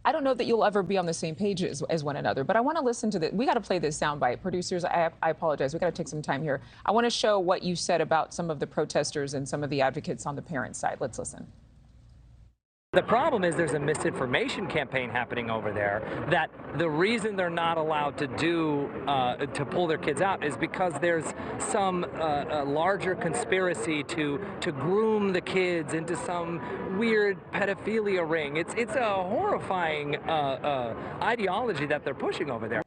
I don't know that you'll ever be on the same page as one another, but I want to listen to this. We got to play this soundbite. Producers, I apologize. We got to take some time here. I want to show what you said about some of the protesters and some of the advocates on the parent side. Let's listen. The problem is there's a misinformation campaign happening over there that the reason they're not allowed to to pull their kids out is because there's some larger conspiracy to groom the kids into some weird pedophilia ring. It's a horrifying ideology that they're pushing over there.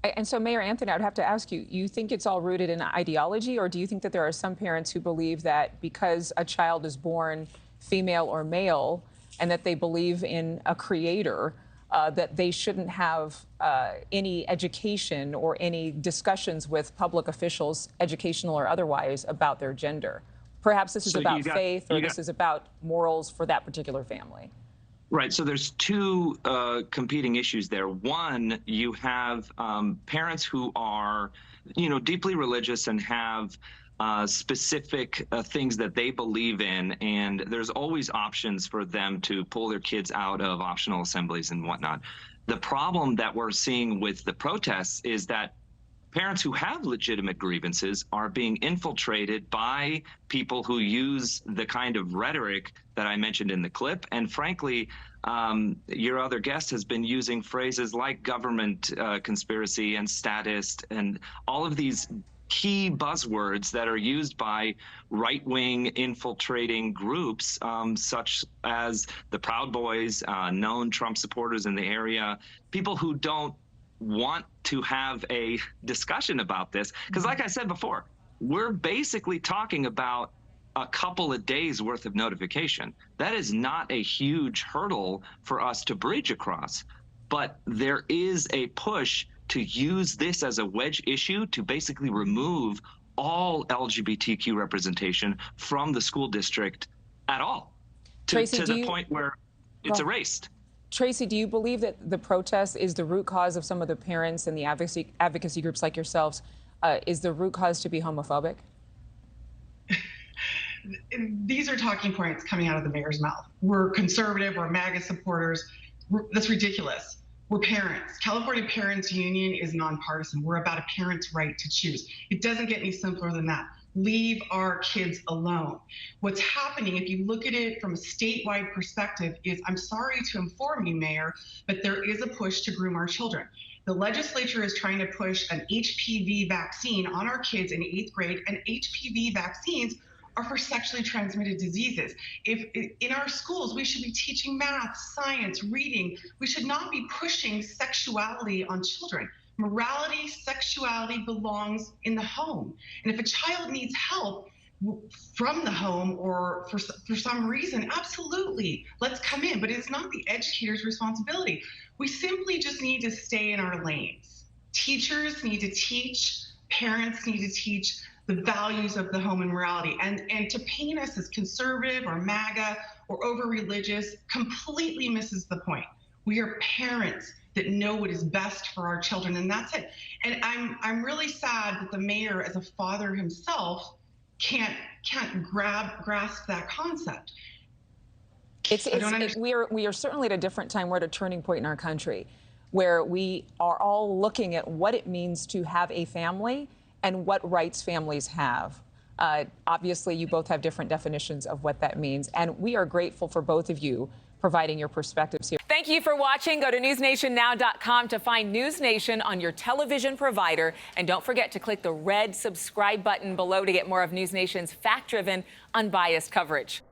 And so, Mayor Anthony, I'd have to ask you, you think it's all rooted in ideology, or do you think that there are some parents who believe that because a child is born female or male, and that they believe in a creator, that they shouldn't have any education or any discussions with public officials, educational or otherwise, about their gender? Perhaps this is about faith, or this is about morals for that particular family. Right. So there's two competing issues there. One, you have parents who are, deeply religious and have specific things that they believe in, and there's always options for them to pull their kids out of optional assemblies and whatnot. The problem that we're seeing with the protests is that parents who have legitimate grievances are being infiltrated by people who use the kind of rhetoric that I mentioned in the clip. And frankly, your other guest has been using phrases like government conspiracy and statist and all of these key buzzwords that are used by right-wing infiltrating groups such as the Proud Boys, known Trump supporters in the area, people who don't want to have a discussion about this. Because like I said before, we're basically talking about a couple of days worth of notification. That is not a huge hurdle for us to bridge across. But there is a push to use this as a wedge issue to basically remove all LGBTQ representation from the school district at all, to the point where it's erased. Tracy, do you believe that the protest is the root cause of some of the parents and the advocacy groups like yourselves, is the root cause to be homophobic? These are talking points coming out of the mayor's mouth. We're conservative, we're MAGA supporters. That's ridiculous. We're parents. California Parents Union is nonpartisan. We're about a parent's right to choose. It doesn't get any simpler than that. Leave our kids alone. What's happening, if you look at it from a statewide perspective, is, I'm sorry to inform you, Mayor, but there is a push to groom our children. The legislature is trying to push an HPV vaccine on our kids in 8th grade, and HPV vaccines are for sexually transmitted diseases. If in our schools, we should be teaching math, science, reading. We should not be pushing sexuality on children. Morality, sexuality belongs in the home. And if a child needs help from the home or for some reason, absolutely, let's come in. But it's not the educator's responsibility. We simply just need to stay in our lanes. Teachers need to teach, parents need to teach the values of the home and morality. And to paint us as conservative or MAGA or over-religious completely misses the point. We are parents that know what is best for our children, and that's it. And I'm really sad that the mayor, as a father himself, can't grasp that concept. We are certainly at a different time. We're at a turning point in our country where we are all looking at what it means to have a family and what rights families have. Obviously, you both have different definitions of what that means, and we are grateful for both of you providing your perspectives here. Thank you for watching. Go to newsnationnow.com to find NewsNation on your television provider, and don't forget to click the red subscribe button below to get more of NewsNation's fact-driven, unbiased coverage.